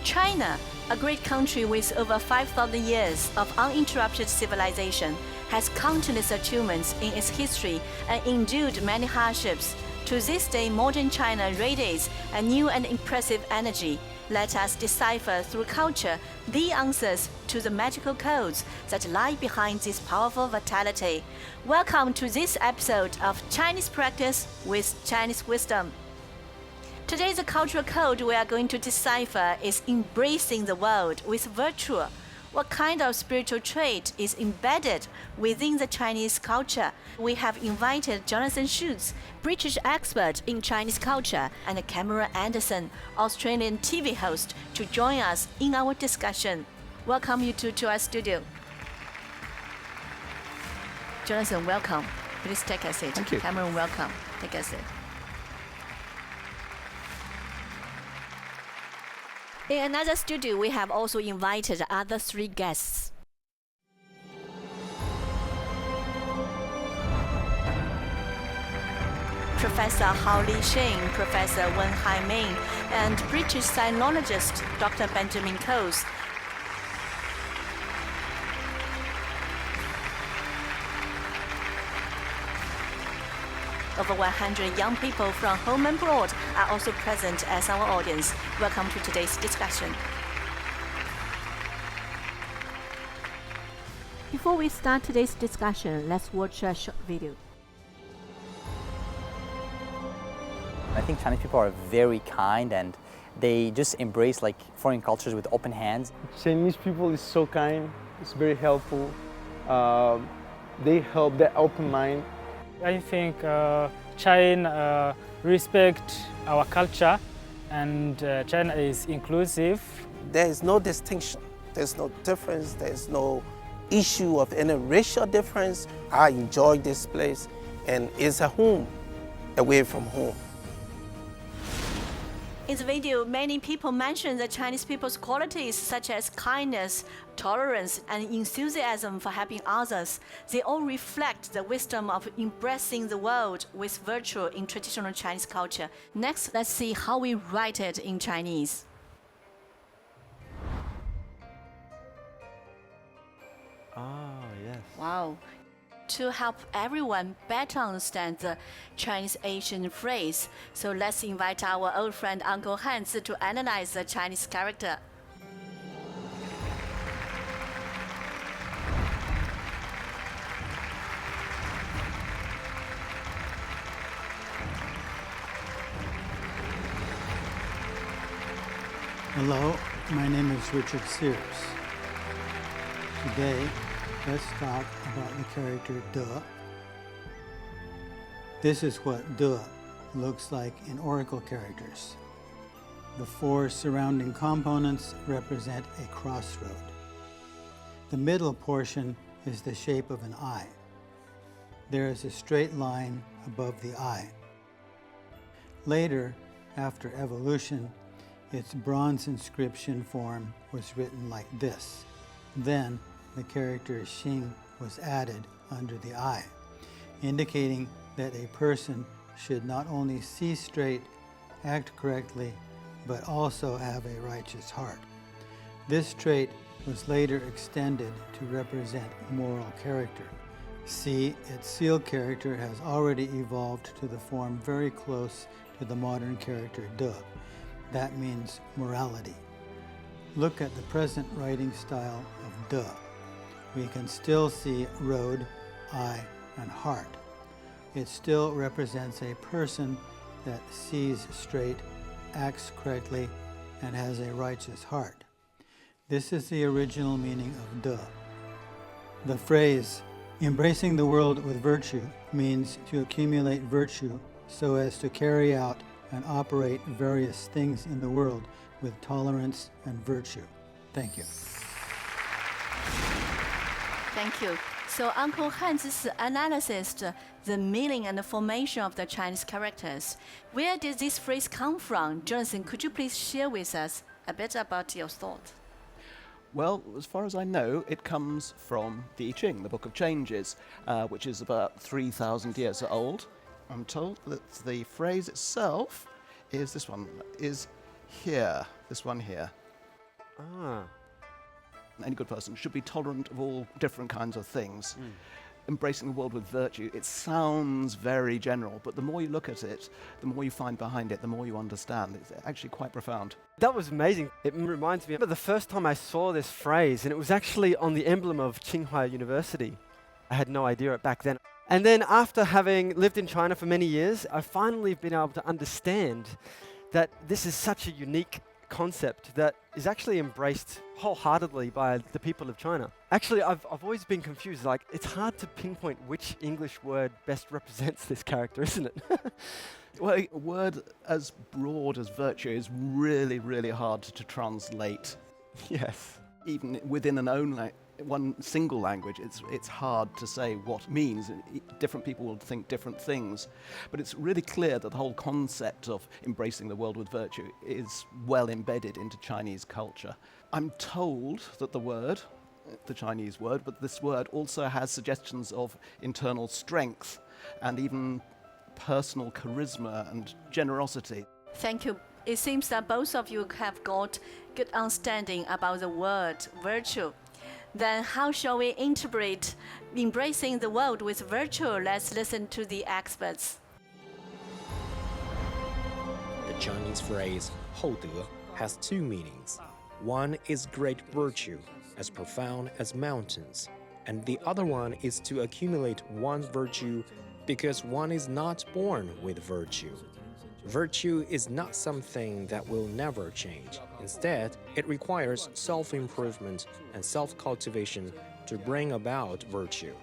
China, a great country with over 5,000 years of uninterrupted civilization, has countless achievements in its history and endured many hardships. To this day, modern China radiates a new and impressive energy. Let us decipher through culture the answers to the magical codes that lie behind this powerful vitality. Welcome to this episode of Chinese Practice with Chinese Wisdom. Today, the cultural code we are going to decipher is embracing the world with virtue. What kind of spiritual trait is embedded within the Chinese culture? We have invited Jonathan Schutz, British expert in Chinese culture, and Cameron Anderson, Australian TV host, to join us in our discussion. Welcome you two to our studio. Jonathan, welcome. Please take a seat. Thank you. Cameron, welcome. Take a seat. In another studio, we have also invited other three guests. Professor Hao Li Shing, Professor Wen Haiming, and British sinologist Dr. Benjamin Coase. Over 100 young people from home and abroad are also present as our audience. Welcome to today's discussion. Before we start today's discussion, let's watch a short video. I think Chinese people are very kind and they just embrace like foreign cultures with open hands. Chinese people is so kind, it's very helpful. They help, they're open mind. I think China respect our culture and China is inclusive. There is no distinction, there's no difference, there's no issue of any racial difference. I enjoy this place and it's a home away from home. In the video, many people mention the Chinese people's qualities such as kindness, tolerance, and enthusiasm for helping others. They all reflect the wisdom of embracing the world with virtue in traditional Chinese culture. Next, let's see how we write it in Chinese. Yes. Wow. To help everyone better understand the Chinese Asian phrase, so let's invite our old friend Uncle Hans to analyze the Chinese character. Hello, my name is Richard Sears. Today, let's talk about the character De. This is what De looks like in oracle characters. The four surrounding components represent a crossroad. The middle portion is the shape of an eye. There is a straight line above the eye. Later, after evolution, its bronze inscription form was written like this. Then, the character Xing was added under the eye, indicating that a person should not only see straight, act correctly, but also have a righteous heart. This trait was later extended to represent moral character. See, its seal character has already evolved to the form very close to the modern character De. That means morality. Look at the present writing style of De. We can still see road, eye, and heart. It still represents a person that sees straight, acts correctly, and has a righteous heart. This is the original meaning of De. The phrase, embracing the world with virtue, means to accumulate virtue so as to carry out and operate various things in the world with tolerance and virtue. Thank you. Thank you. So Uncle Hans analyzed the meaning and the formation of the Chinese characters. Where did this phrase come from? Jonathan, could you please share with us a bit about your thought? Well, as far as I know, it comes from the I Ching, the Book of Changes, which is about 3,000 years old. I'm told that the phrase itself is this one, is here, this one here. Ah. Any good person should be tolerant of all different kinds of things. Embracing the world with virtue, it sounds very general, but the more you look at it, the more you find behind it, the more you understand. It's actually quite profound. That was amazing. It reminds me of the first time I saw this phrase, and it was actually on the emblem of Tsinghua University. I had no idea it back then. And then after having lived in China for many years, I finally been able to understand that this is such a unique concept that is actually embraced wholeheartedly by the people of China. Actually, I've always been confused. Like, it's hard to pinpoint which English word best represents this character, isn't it? Well, a word as broad as virtue is really, really hard to translate. Yes. Even within one single language, it's hard to say what it means. Different people will think different things. But it's really clear that the whole concept of embracing the world with virtue is well embedded into Chinese culture. I'm told that the Chinese word, but this word also has suggestions of internal strength and even personal charisma and generosity. Thank you. It seems that both of you have got good understanding about the word virtue. Then how shall we interpret embracing the world with virtue? Let's listen to the experts. The Chinese phrase 厚德 has two meanings. One is great virtue, as profound as mountains, and the other one is to accumulate one's virtue because one is not born with virtue. Virtue is not something that will never change. Instead, it requires self-improvement and self-cultivation to bring about virtue.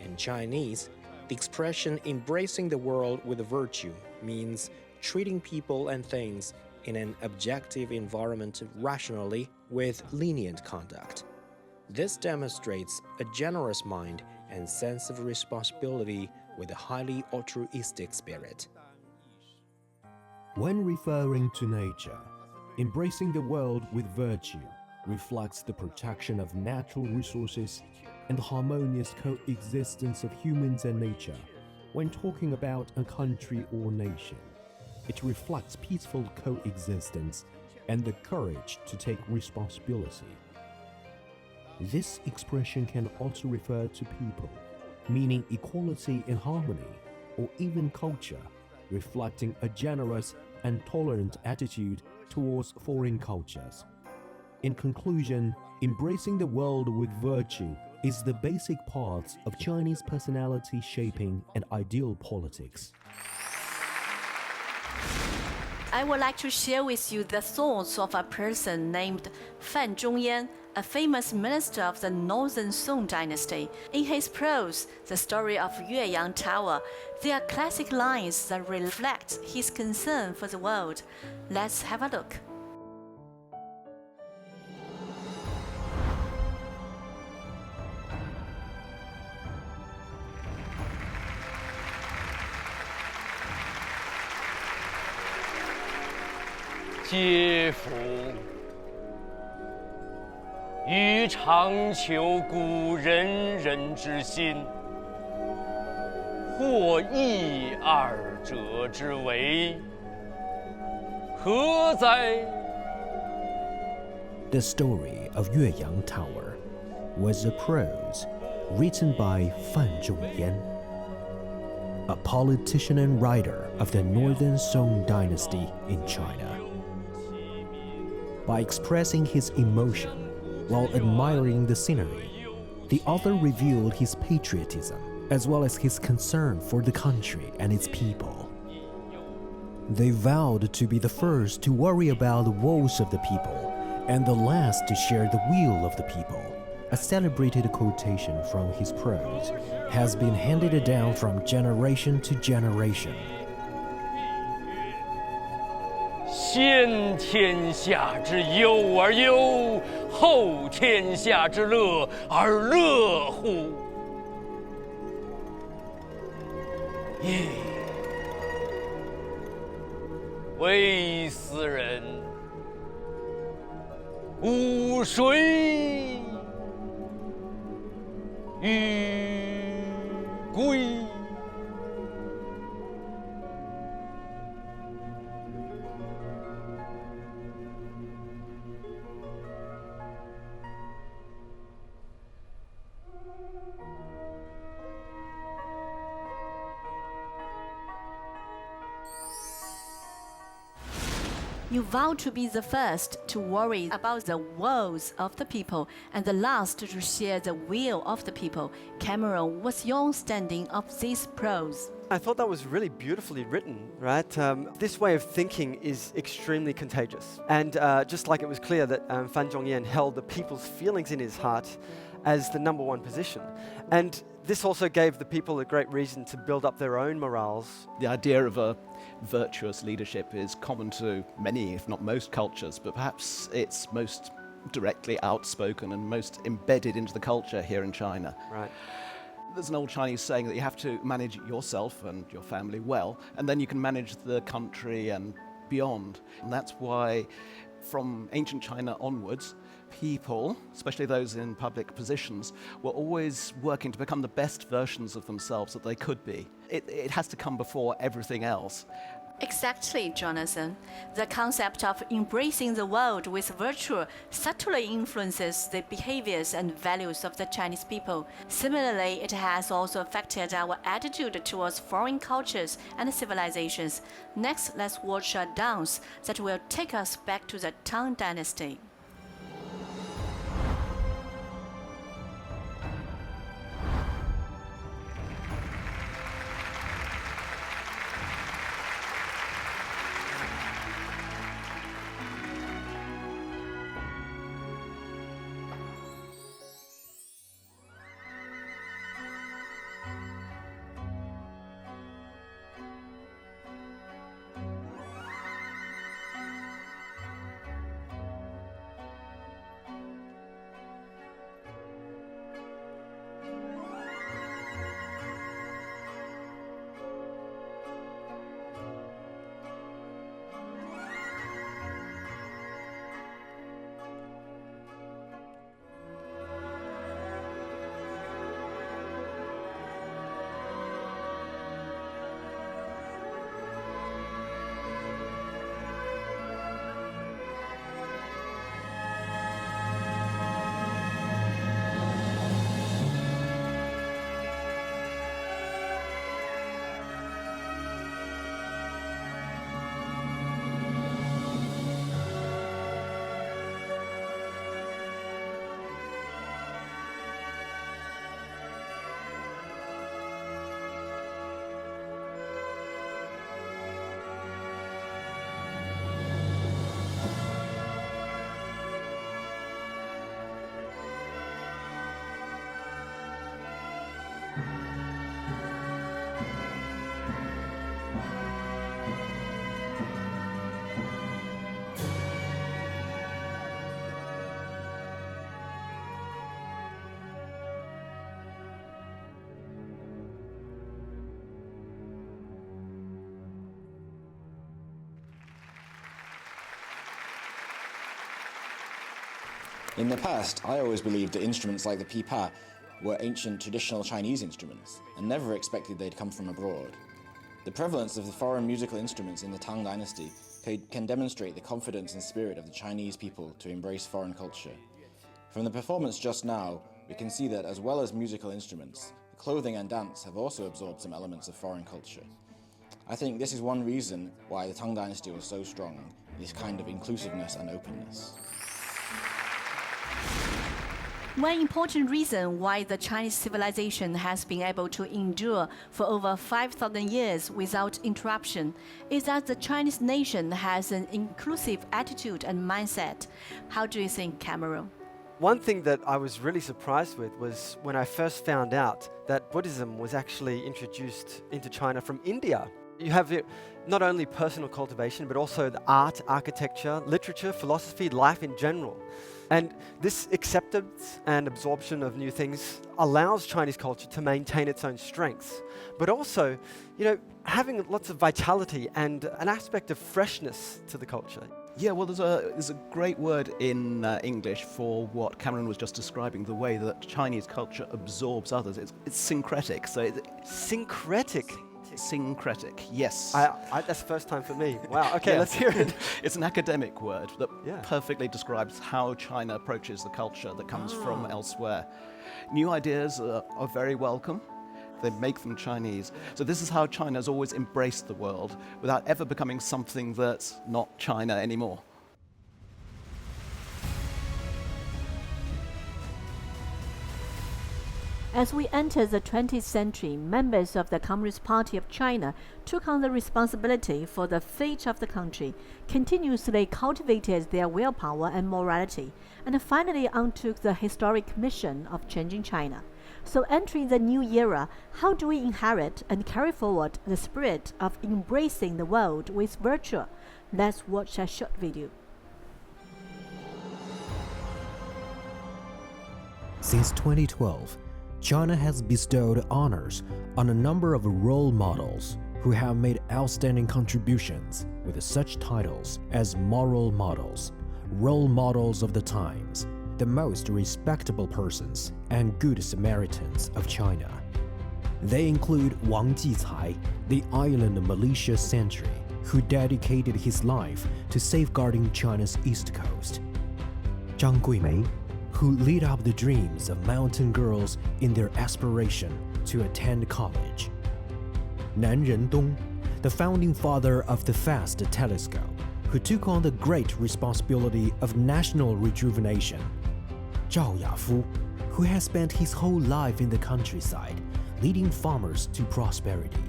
In Chinese, the expression embracing the world with virtue means treating people and things in an objective environment rationally with lenient conduct. This demonstrates a generous mind and sense of responsibility with a highly altruistic spirit. When referring to nature, embracing the world with virtue reflects the protection of natural resources and the harmonious coexistence of humans and nature. When talking about a country or nation, it reflects peaceful coexistence and the courage to take responsibility. This expression can also refer to people, meaning equality and harmony, or even culture, reflecting a generous and tolerant attitude towards foreign cultures. In conclusion, embracing the world with virtue is the basic part of Chinese personality shaping and ideal politics. I would like to share with you the thoughts of a person named Fan Zhongyan, a famous minister of the Northern Song dynasty. In his prose, The Story of Yueyang Tower, there are classic lines that reflect his concern for the world. Let's have a look. Jie fu 欲长求古仁人之心，或异二者之为，何哉？ The Story of Yueyang Tower was a prose written by Fan Zhongyan, a politician and writer of the Northern Song dynasty in China. By expressing his emotion while admiring the scenery, the author revealed his patriotism as well as his concern for the country and its people. They vowed to be the first to worry about the woes of the people and the last to share the weal of the people. A celebrated quotation from his prose has been handed down from generation to generation. 先天下之忧而忧，后天下之乐而乐乎？噫！微斯人，吾谁与归？ You vow to be the first to worry about the woes of the people and the last to share the will of the people. Cameron, what's your understanding of this prose? I thought that was really beautifully written, right? This way of thinking is extremely contagious. And just like it was clear that Fan Zhongyan held the people's feelings in his heart as the number one position. And this also gave the people a great reason to build up their own morals. The idea of a virtuous leadership is common to many, if not most, cultures, but perhaps it's most directly outspoken and most embedded into the culture here in China. Right. There's an old Chinese saying that you have to manage yourself and your family well, and then you can manage the country and beyond. And that's why, from ancient China onwards, people, especially those in public positions, were always working to become the best versions of themselves that they could be. It has to come before everything else. Exactly, Jonathan. The concept of embracing the world with virtue subtly influences the behaviors and values of the Chinese people. Similarly, it has also affected our attitude towards foreign cultures and civilizations. Next, let's watch a dance that will take us back to the Tang Dynasty. In the past, I always believed that instruments like the pipa were ancient traditional Chinese instruments, and never expected they'd come from abroad. The prevalence of the foreign musical instruments in the Tang Dynasty can demonstrate the confidence and spirit of the Chinese people to embrace foreign culture. From the performance just now, we can see that as well as musical instruments, clothing and dance have also absorbed some elements of foreign culture. I think this is one reason why the Tang Dynasty was so strong, this kind of inclusiveness and openness. One important reason why the Chinese civilization has been able to endure for over 5,000 years without interruption is that the Chinese nation has an inclusive attitude and mindset. How do you think, Cameron? One thing that I was really surprised with was when I first found out that Buddhism was actually introduced into China from India. You have not only personal cultivation, but also the art, architecture, literature, philosophy, life in general. And this acceptance and absorption of new things allows Chinese culture to maintain its own strengths, but also, having lots of vitality and an aspect of freshness to the culture. Yeah, well, there's a great word in English for what Cameron was just describing, the way that Chinese culture absorbs others. It's syncretic. So syncretic? Syncretic, yes. That's the first time for me. Wow, okay, let's hear it. It's an academic word that perfectly describes how China approaches the culture that comes from elsewhere. New ideas are very welcome, They make them Chinese. So this is how China has always embraced the world without ever becoming something that's not China anymore. As we enter the 20th century, members of the Communist Party of China took on the responsibility for the fate of the country, continuously cultivated their willpower and morality, and finally undertook the historic mission of changing China. So entering the new era, how do we inherit and carry forward the spirit of embracing the world with virtue? Let's watch a short video. Since 2012, China has bestowed honors on a number of role models who have made outstanding contributions with such titles as moral models, role models of the times, the most respectable persons, and good Samaritans of China. They include Wang Jicai, the island militia sentry, who dedicated his life to safeguarding China's east coast. Zhang Guimei, who lit up the dreams of mountain girls in their aspiration to attend college. Nan Rendong, the founding father of the FAST telescope, who took on the great responsibility of national rejuvenation. Zhao Yafu, who has spent his whole life in the countryside, leading farmers to prosperity.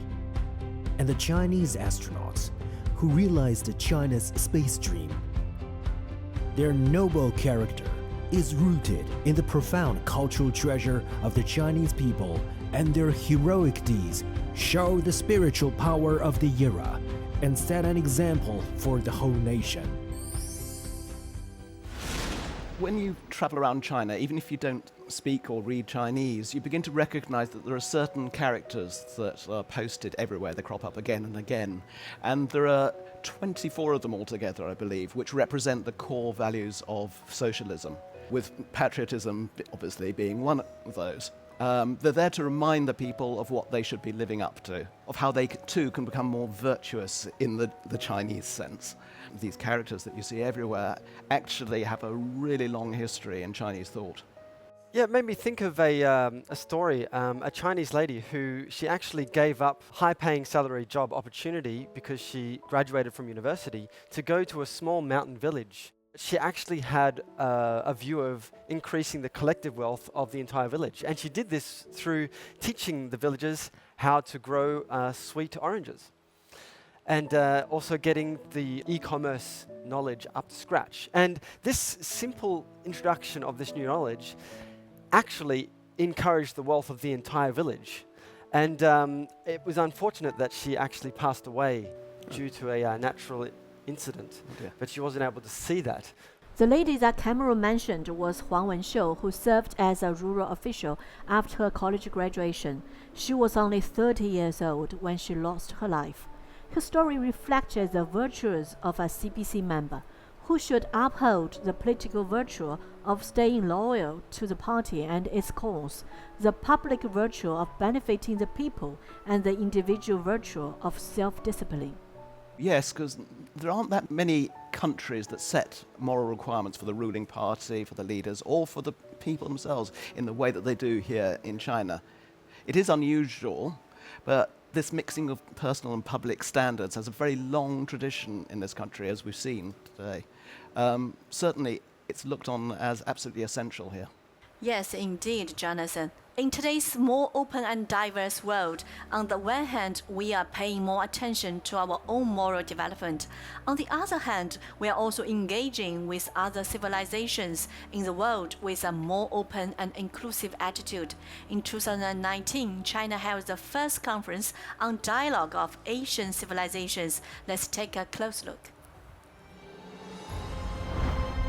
And the Chinese astronauts, who realized China's space dream. Their noble character is rooted in the profound cultural treasure of the Chinese people, and their heroic deeds show the spiritual power of the era and set an example for the whole nation. When you travel around China, even if you don't speak or read Chinese, you begin to recognize that there are certain characters that are posted everywhere. They crop up again and again. And there are 24 of them altogether, I believe, which represent the core values of socialism, with patriotism obviously being one of those. They're there to remind the people of what they should be living up to, of how they too can become more virtuous in the Chinese sense. These characters that you see everywhere actually have a really long history in Chinese thought. Yeah, it made me think of a story, a Chinese lady who she actually gave up high-paying salary job opportunity because she graduated from university to go to a small mountain village. She actually had a view of increasing the collective wealth of the entire village. And she did this through teaching the villagers how to grow sweet oranges. And also getting the e-commerce knowledge up to scratch. And this simple introduction of this new knowledge actually encouraged the wealth of the entire village. And it was unfortunate that she actually passed away due to a natural incident, but she wasn't able to see that. The lady that Cameron mentioned was Huang Wenxiu, who served as a rural official after her college graduation. She was only 30 years old when she lost her life. Her story reflected the virtues of a CPC member who should uphold the political virtue of staying loyal to the party and its cause, the public virtue of benefiting the people, and the individual virtue of self-discipline. Yes, because there aren't that many countries that set moral requirements for the ruling party, for the leaders, or for the people themselves in the way that they do here in China. It is unusual, but this mixing of personal and public standards has a very long tradition in this country, as we've seen today. Certainly, it's looked on as absolutely essential here. Yes, indeed, Jonathan. In today's more open and diverse world, on the one hand, we are paying more attention to our own moral development. On the other hand, we are also engaging with other civilizations in the world with a more open and inclusive attitude. In 2019, China held the first conference on dialogue of Asian civilizations. Let's take a close look.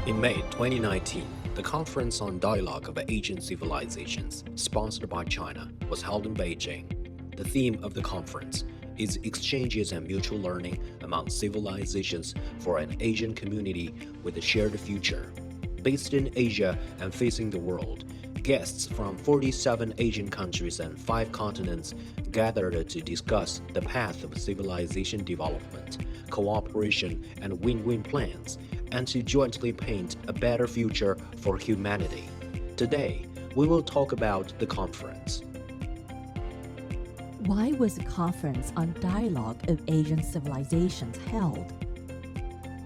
In May 2019, the Conference on Dialogue of Asian Civilizations, sponsored by China, was held in Beijing. The theme of the conference is exchanges and mutual learning among civilizations for an Asian community with a shared future. Based in Asia and facing the world, guests from 47 Asian countries and 5 continents gathered to discuss the path of civilization development, cooperation, and win-win plans, and to jointly paint a better future for humanity. Today, we will talk about the conference. Why was the Conference on Dialogue of Asian Civilizations held?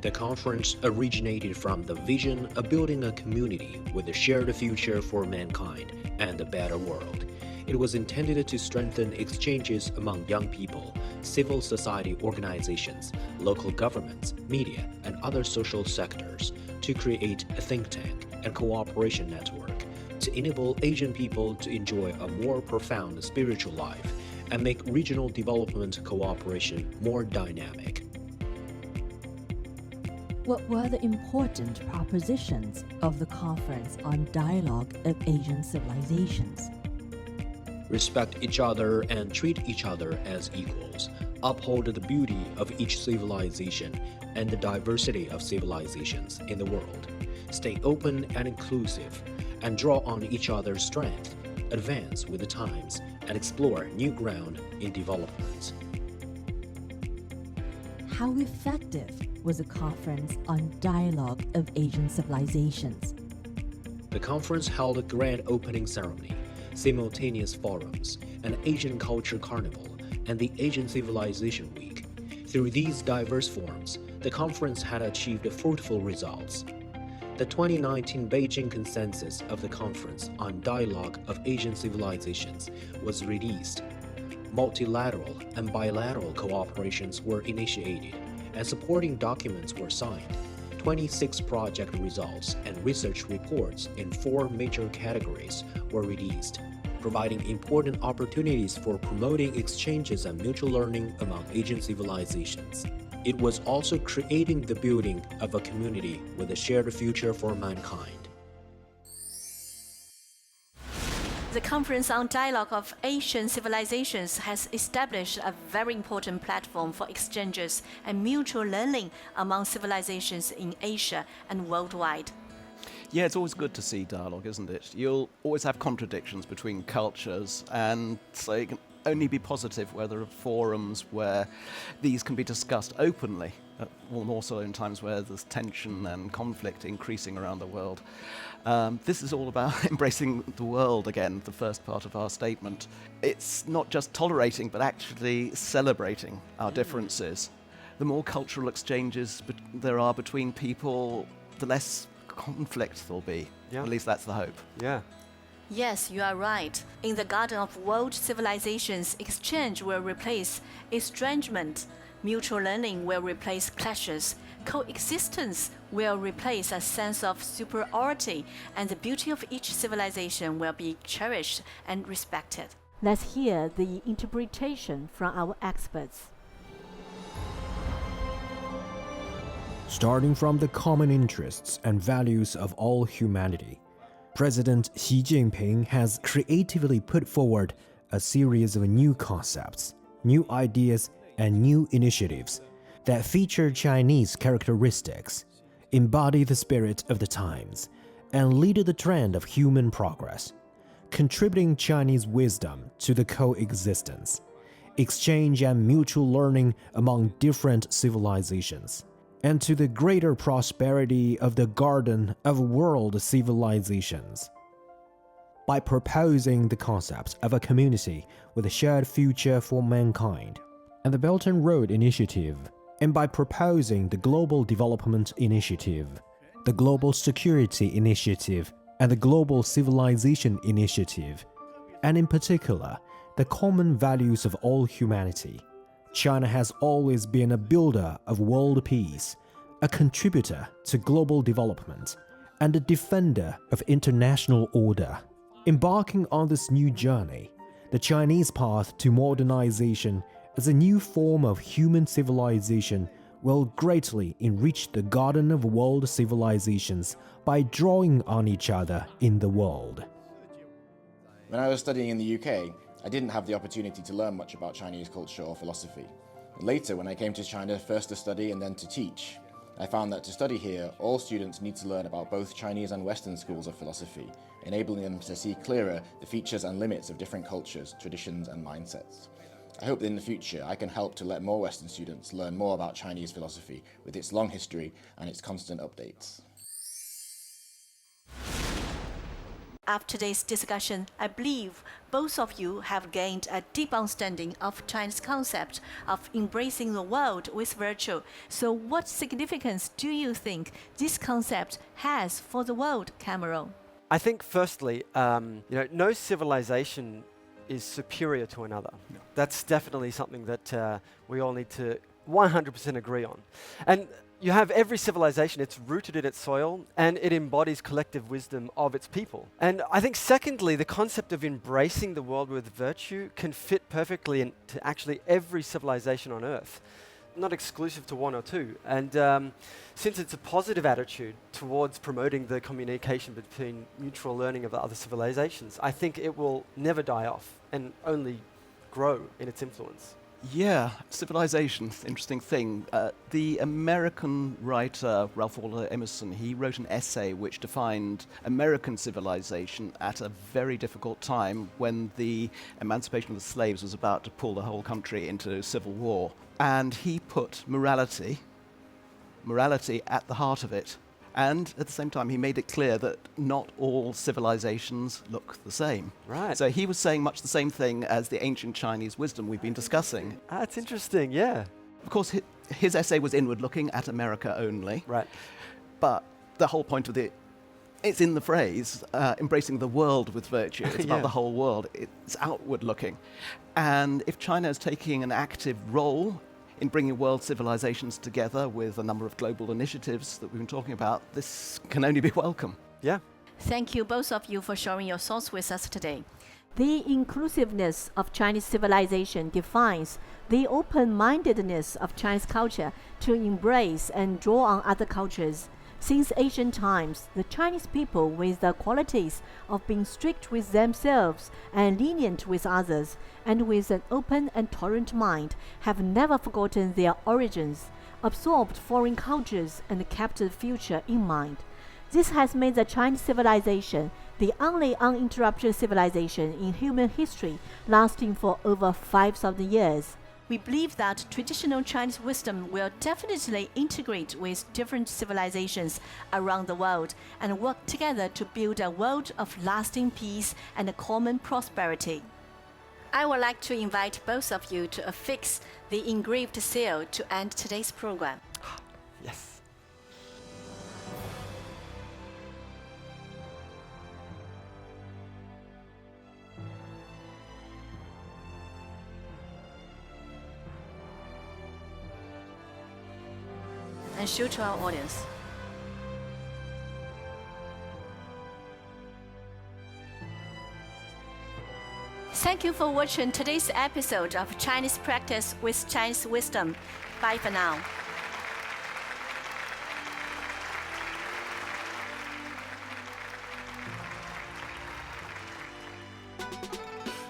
The conference originated from the vision of building a community with a shared future for mankind and a better world. It was intended to strengthen exchanges among young people, civil society organizations, local governments, media, and other social sectors to create a think tank and cooperation network to enable Asian people to enjoy a more profound spiritual life and make regional development cooperation more dynamic. What were the important propositions of the Conference on Dialogue of Asian Civilizations? Respect each other and treat each other as equals. Uphold the beauty of each civilization and the diversity of civilizations in the world. Stay open and inclusive, and draw on each other's strength. Advance with the times and explore new ground in development. How effective was the Conference on Dialogue of Asian Civilizations? The conference held a grand opening ceremony, simultaneous forums, an Asian Culture Carnival, and the Asian Civilization Week. Through these diverse forms, the conference had achieved fruitful results. The 2019 Beijing Consensus of the Conference on Dialogue of Asian Civilizations was released. Multilateral and bilateral cooperations were initiated, and supporting documents were signed. 26 project results and research reports in 4 major categories were released, providing important opportunities for promoting exchanges and mutual learning among Asian civilizations. It was also creating the building of a community with a shared future for mankind. The Conference on Dialogue of Asian Civilizations has established a very important platform for exchanges and mutual learning among civilizations in Asia and worldwide. Yeah, it's always good to see dialogue, isn't it? You'll always have contradictions between cultures, and so it can only be positive where there are forums where these can be discussed openly, all more so in times where there's tension and conflict increasing around the world. This is all about embracing the world again, the first part of our statement. It's not just tolerating, but actually celebrating our differences. The more cultural exchanges there are between people, the less conflict there'll be. Yeah. At least that's the hope. Yeah. Yes, you are right. In the garden of world civilizations, exchange will replace estrangement, mutual learning will replace clashes, coexistence will replace a sense of superiority, and the beauty of each civilization will be cherished and respected. Let's hear the interpretation from our experts. Starting from the common interests and values of all humanity, President Xi Jinping has creatively put forward a series of new concepts, new ideas, and new initiatives that feature Chinese characteristics, embody the spirit of the times, and lead the trend of human progress, contributing Chinese wisdom to the coexistence, exchange, and mutual learning among different civilizations, and to the greater prosperity of the garden of world civilizations. By proposing the concept of a community with a shared future for mankind, and the Belt and Road Initiative, and by proposing the Global Development Initiative, the Global Security Initiative, and the Global Civilization Initiative, and in particular, the common values of all humanity, China has always been a builder of world peace, a contributor to global development, and a defender of international order. Embarking on this new journey, the Chinese path to modernization as a new form of human civilization will greatly enrich the garden of world civilizations by drawing on each other in the world. When I was studying in the UK, I didn't have the opportunity to learn much about Chinese culture or philosophy. Later, when I came to China first to study and then to teach, I found that to study here, all students need to learn about both Chinese and Western schools of philosophy, enabling them to see clearer the features and limits of different cultures, traditions, and mindsets. I hope that in the future I can help to let more Western students learn more about Chinese philosophy with its long history and its constant updates. After today's discussion, I believe both of you have gained a deep understanding of China's concept of embracing the world with virtue. So what significance do you think this concept has for the world, Cameron? I think firstly, no civilization is superior to another. No. That's definitely something that we all need to 100% agree on. And you have every civilization, it's rooted in its soil and it embodies collective wisdom of its people. And I think secondly, the concept of embracing the world with virtue can fit perfectly into actually every civilization on Earth, not exclusive to one or two. And since it's a positive attitude towards promoting the communication between mutual learning of the other civilizations, I think it will never die off and only grow in its influence. Yeah, civilization, interesting thing. The American writer Ralph Waldo Emerson, he wrote an essay which defined American civilization at a very difficult time when the emancipation of the slaves was about to pull the whole country into civil war. And he put morality at the heart of it. And at the same time, he made it clear that not all civilizations look the same. Right. So he was saying much the same thing as the ancient Chinese wisdom we've been discussing. That's interesting, yeah. Of course, his essay was inward-looking at America only. Right. But the whole point of it's in the phrase, embracing the world with virtue. It's about the whole world. It's outward-looking. And if China is taking an active role in bringing world civilizations together with a number of global initiatives that we've been talking about, this can only be welcome. Yeah. Thank you, both of you, for sharing your thoughts with us today. The inclusiveness of Chinese civilization defines the open-mindedness of Chinese culture to embrace and draw on other cultures. Since ancient times, the Chinese people, with the qualities of being strict with themselves and lenient with others, and with an open and tolerant mind, have never forgotten their origins, absorbed foreign cultures, and kept the future in mind. This has made the Chinese civilization the only uninterrupted civilization in human history, lasting for over 5,000 years. We believe that traditional Chinese wisdom will definitely integrate with different civilizations around the world and work together to build a world of lasting peace and common prosperity. I would like to invite both of you to affix the engraved seal to end today's program. Yes. And show to our audience. Thank you for watching today's episode of Chinese Practice with Chinese Wisdom. Bye for now.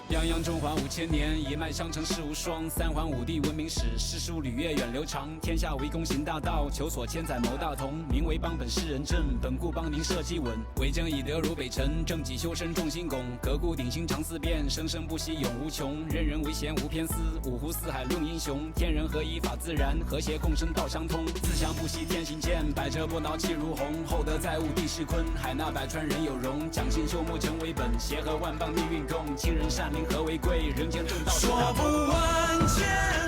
泱泱中华5000年，一脉相承事无双。三皇五帝文明史，诗书礼乐远流长。天下为公行大道，求索千载谋大同。民为邦本世人正，本固邦宁社稷稳。为政以德如北辰，正己修身重心拱。革故鼎新常思变，生生不息永无穷。任人唯贤无偏私，五湖四海论英雄。天人合一法自然，和谐共生道相通。自强不息天行健，百折不挠气如虹。厚德载物地势坤，海纳百川人有容。讲信修睦诚为本，协和万邦命运共。亲仁善邻和为贵，人间正道。说不完千